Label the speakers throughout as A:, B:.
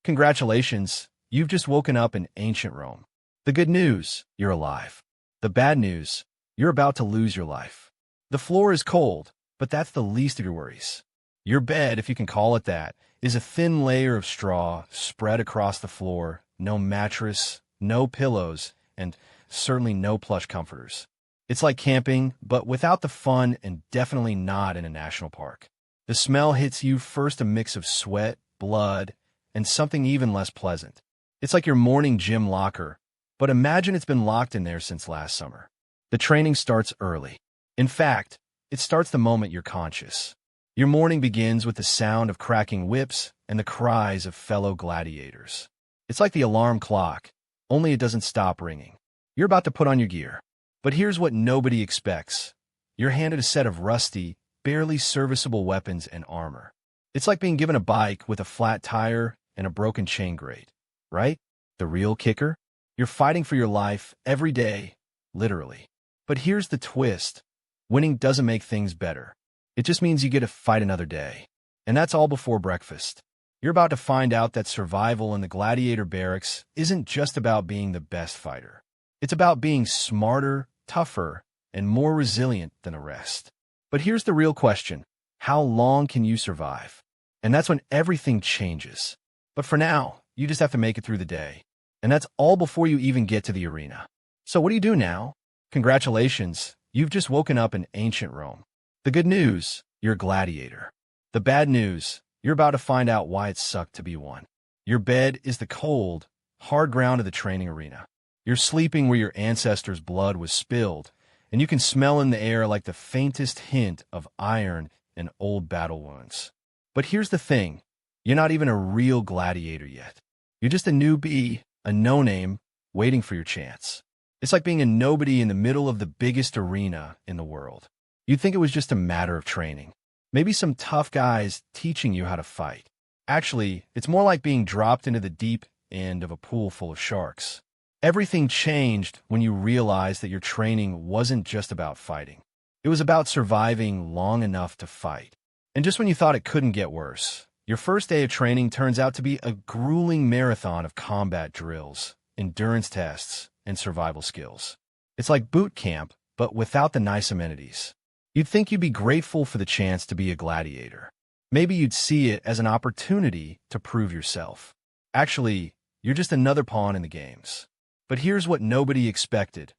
A: Congratulations, you've just woken up in ancient Rome. The good news, you're alive. The bad news, you're about to lose your life. The floor is cold, but that's the least of your worries. Your bed, if you can call it that, is a thin layer of straw spread across the floor, no mattress, no pillows, and certainly no plush comforters. It's like camping, but without the fun and definitely not in a national park. The smell hits you first, a mix of sweat, blood, and something even less pleasant. It's like your morning gym locker, but imagine it's been locked in there since last summer. The training starts early. In fact, it starts the moment you're conscious. Your morning begins with the sound of cracking whips and the cries of fellow gladiators. It's like the alarm clock, only it doesn't stop ringing. You're about to put on your gear. But here's what nobody expects. You're handed a set of rusty, barely serviceable weapons and armor. It's like being given a bike with a flat tire and a broken chain grate, right? The real kicker? You're fighting for your life every day, literally. But here's the twist. Winning doesn't make things better. It just means you get to fight another day. And that's all before breakfast. You're about to find out that survival in the gladiator barracks isn't just about being the best fighter. It's about being smarter, tougher, and more resilient than the rest. But here's the real question. How long can you survive? And that's when everything changes. But for now, you just have to make it through the day. And that's all before you even get to the arena. So what do you do now? Congratulations, you've just woken up in ancient Rome. The good news, you're a gladiator. The bad news, you're about to find out why it sucked to be one. Your bed is the cold, hard ground of the training arena. You're sleeping where your ancestors' blood was spilled, and you can smell in the air like the faintest hint of iron and old battle wounds. But here's the thing. You're not even a real gladiator yet. You're just a newbie, a no-name, waiting for your chance. It's like being a nobody in the middle of the biggest arena in the world. You'd think it was just a matter of training. Maybe some tough guys teaching you how to fight. Actually, it's more like being dropped into the deep end of a pool full of sharks. Everything changed when you realized that your training wasn't just about fighting. It was about surviving long enough to fight. And just when you thought it couldn't get worse, your first day of training turns out to be a grueling marathon of combat drills, endurance tests, and survival skills. It's like boot camp, but without the nice amenities. You'd think you'd be grateful for the chance to be a gladiator. Maybe you'd see it as an opportunity to prove yourself. Actually, you're just another pawn in the games. But here's what nobody expected.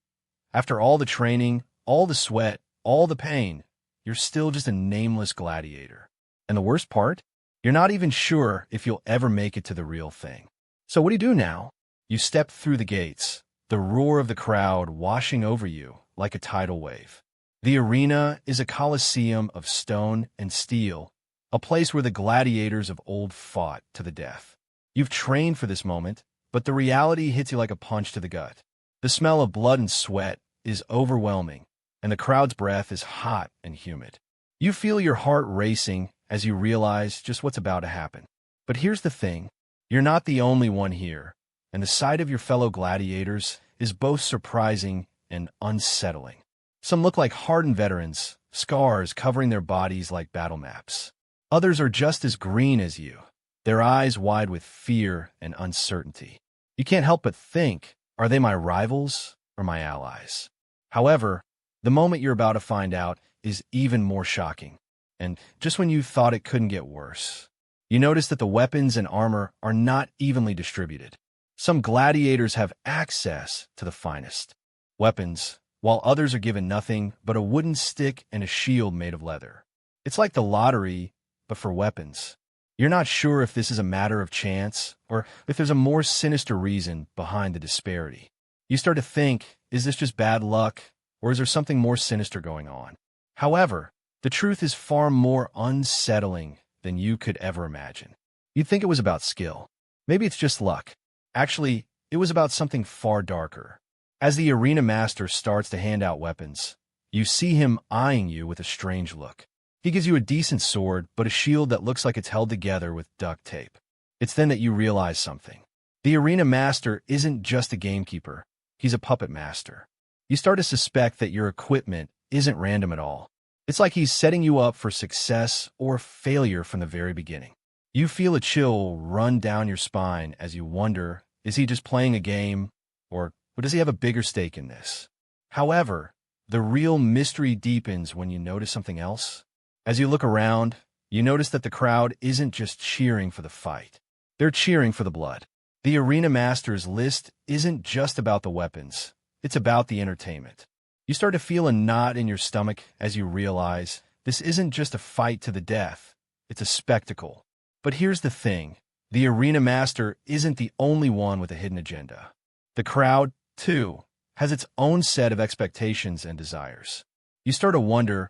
A: After all the training, all the sweat, all the pain, you're still just a nameless gladiator. And the worst part? You're not even sure if you'll ever make it to the real thing. So what do you do now? You step through the gates, the roar of the crowd washing over you like a tidal wave. The arena is a coliseum of stone and steel, a place where the gladiators of old fought to the death. You've trained for this moment, but the reality hits you like a punch to the gut. The smell of blood and sweat is overwhelming, and the crowd's breath is hot and humid. You feel your heart racing as you realize just what's about to happen. But here's the thing. You're not the only one here, and the sight of your fellow gladiators is both surprising and unsettling. Some look like hardened veterans, scars covering their bodies like battle maps. Others are just as green as you, their eyes wide with fear and uncertainty. You can't help but think, are they my rivals or my allies? However, the moment you're about to find out is even more shocking. And just when you thought it couldn't get worse, you notice that the weapons and armor are not evenly distributed. Some gladiators have access to the finest weapons, while others are given nothing but a wooden stick and a shield made of leather. It's like the lottery, but for weapons. You're not sure if this is a matter of chance or if there's a more sinister reason behind the disparity. You start to think, is this just bad luck, or is there something more sinister going on? However, the truth is far more unsettling than you could ever imagine. You'd think it was about skill. Maybe it's just luck. Actually, it was about something far darker. As the arena master starts to hand out weapons, you see him eyeing you with a strange look. He gives you a decent sword, but a shield that looks like it's held together with duct tape. It's then that you realize something. The arena master isn't just a gamekeeper. He's a puppet master. You start to suspect that your equipment isn't random at all. It's like he's setting you up for success or failure from the very beginning. You feel a chill run down your spine as you wonder, is he just playing a game, or does he have a bigger stake in this? However, the real mystery deepens when you notice something else. As you look around, you notice that the crowd isn't just cheering for the fight. They're cheering for the blood. The Arena Masters list isn't just about the weapons. It's about the entertainment. You start to feel a knot in your stomach as you realize this isn't just a fight to the death. It's a spectacle. But here's the thing. The Arena Master isn't the only one with a hidden agenda. The crowd, too, has its own set of expectations and desires. You start to wonder,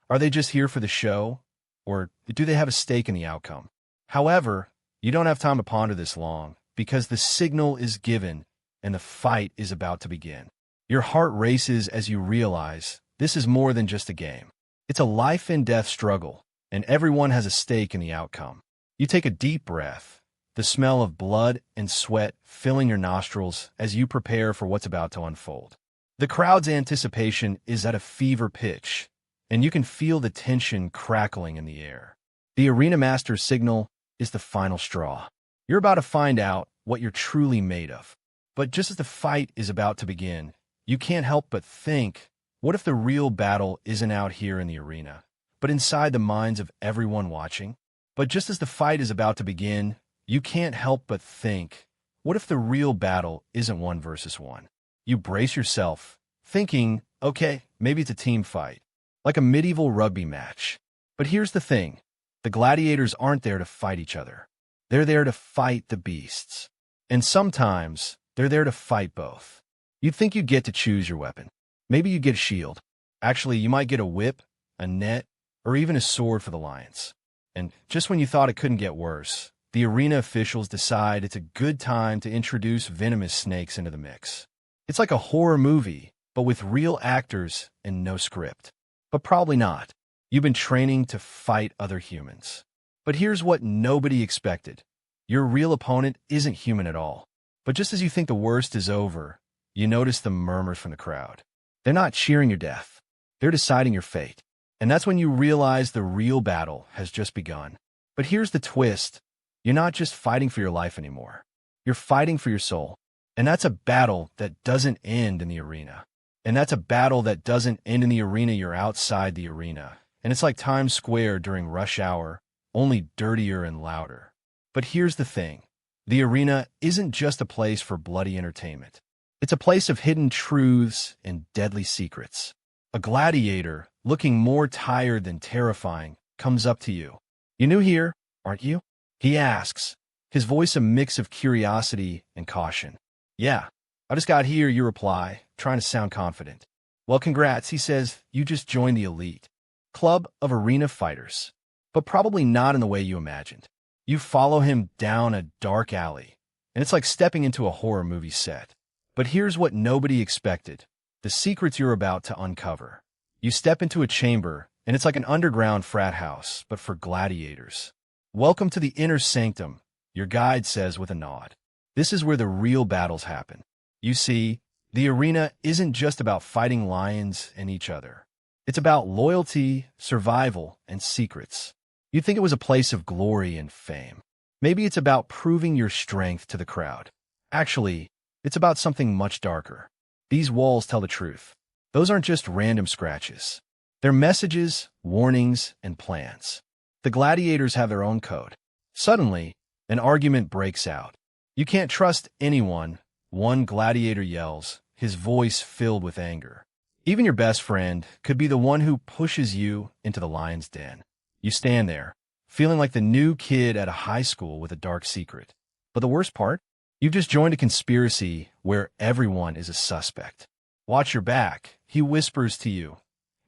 A: are they just here for the show, or do they have a stake in the outcome? However, you don't have time to ponder this long, because the signal is given and the fight is about to begin. Your heart races as you realize this is more than just a game. It's a life-and-death struggle, and everyone has a stake in the outcome. You take a deep breath, the smell of blood and sweat filling your nostrils as you prepare for what's about to unfold. The crowd's anticipation is at a fever pitch, and you can feel the tension crackling in the air. The Arena Master's signal is the final straw. You're about to find out what you're truly made of. But just as the fight is about to begin, you can't help but think, what if the real battle isn't out here in the arena, but inside the minds of everyone watching? But just as the fight is about to begin, you can't help but think, what if the real battle isn't 1 versus 1? You brace yourself, thinking, okay, maybe it's a team fight, like a medieval rugby match. But here's the thing. The gladiators aren't there to fight each other. They're there to fight the beasts. And sometimes, they're there to fight both. You'd think you'd get to choose your weapon. Maybe you get a shield. Actually, you might get a whip, a net, or even a sword for the lions. And just when you thought it couldn't get worse, the arena officials decide it's a good time to introduce venomous snakes into the mix. It's like a horror movie, but with real actors and no script. But probably not. You've been training to fight other humans. But here's what nobody expected. Your real opponent isn't human at all. But just as you think the worst is over, you notice the murmurs from the crowd. They're not cheering your death. They're deciding your fate. And that's when you realize the real battle has just begun. But here's the twist. You're not just fighting for your life anymore. You're fighting for your soul. And that's a battle that doesn't end in the arena. And that's a battle that doesn't end in the arena. You're outside the arena. And it's like Times Square during rush hour, only dirtier and louder. But here's the thing. The arena isn't just a place for bloody entertainment. It's a place of hidden truths and deadly secrets. A gladiator, looking more tired than terrifying, comes up to you. "You new here, aren't you?" he asks, his voice a mix of curiosity and caution. "Yeah, I just got here," you reply, trying to sound confident. "Well, congrats," he says. "You just joined the elite club of arena fighters." But probably not in the way you imagined. You follow him down a dark alley, and it's like stepping into a horror movie set. But here's what nobody expected. The secrets you're about to uncover. You step into a chamber, and it's like an underground frat house, but for gladiators. "Welcome to the inner sanctum," your guide says with a nod. "This is where the real battles happen." You see, the arena isn't just about fighting lions and each other. It's about loyalty, survival, and secrets. You'd think it was a place of glory and fame. Maybe it's about proving your strength to the crowd. Actually, it's about something much darker. These walls tell the truth. Those aren't just random scratches. They're messages, warnings, and plans. The gladiators have their own code. Suddenly, an argument breaks out. "You can't trust anyone," one gladiator yells, his voice filled with anger. Even your best friend could be the one who pushes you into the lion's den. You stand there, feeling like the new kid at a high school with a dark secret. But the worst part? You've just joined a conspiracy where everyone is a suspect. "Watch your back," he whispers to you.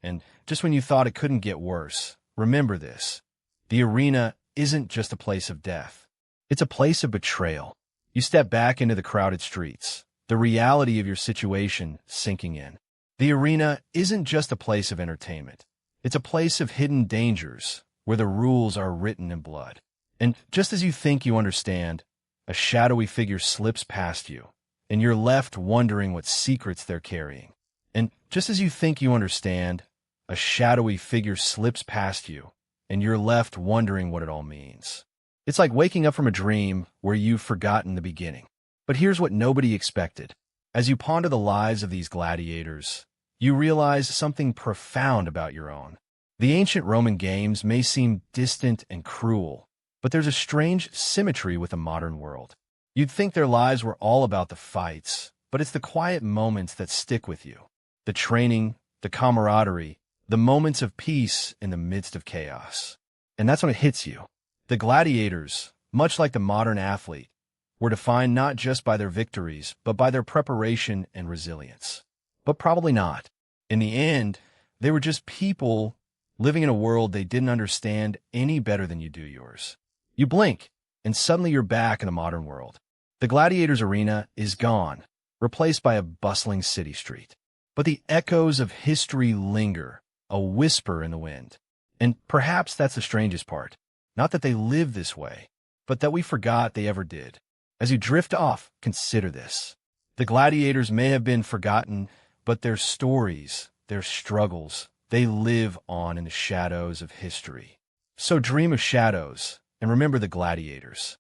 A: And just when you thought it couldn't get worse, remember this. The arena isn't just a place of death. It's a place of betrayal. You step back into the crowded streets, the reality of your situation sinking in. The arena isn't just a place of entertainment. It's a place of hidden dangers, where the rules are written in blood. And just as you think you understand, a shadowy figure slips past you, and you're left wondering what secrets they're carrying. And just as you think you understand, a shadowy figure slips past you, and you're left wondering what it all means. It's like waking up from a dream where you've forgotten the beginning. But here's what nobody expected. As you ponder the lives of these gladiators, you realize something profound about your own. The ancient Roman games may seem distant and cruel, but there's a strange symmetry with the modern world. You'd think their lives were all about the fights, but it's the quiet moments that stick with you. The training, the camaraderie, the moments of peace in the midst of chaos. And that's when it hits you. The gladiators, much like the modern athlete, were defined not just by their victories, but by their preparation and resilience. But probably not. In the end, they were just people living in a world they didn't understand any better than you do yours. You blink, and suddenly you're back in the modern world. The gladiators' arena is gone, replaced by a bustling city street. But the echoes of history linger, a whisper in the wind. And perhaps that's the strangest part. Not that they live this way, but that we forgot they ever did. As you drift off, consider this. The gladiators may have been forgotten, but their stories, their struggles, they live on in the shadows of history. So dream of shadows, and remember the gladiators.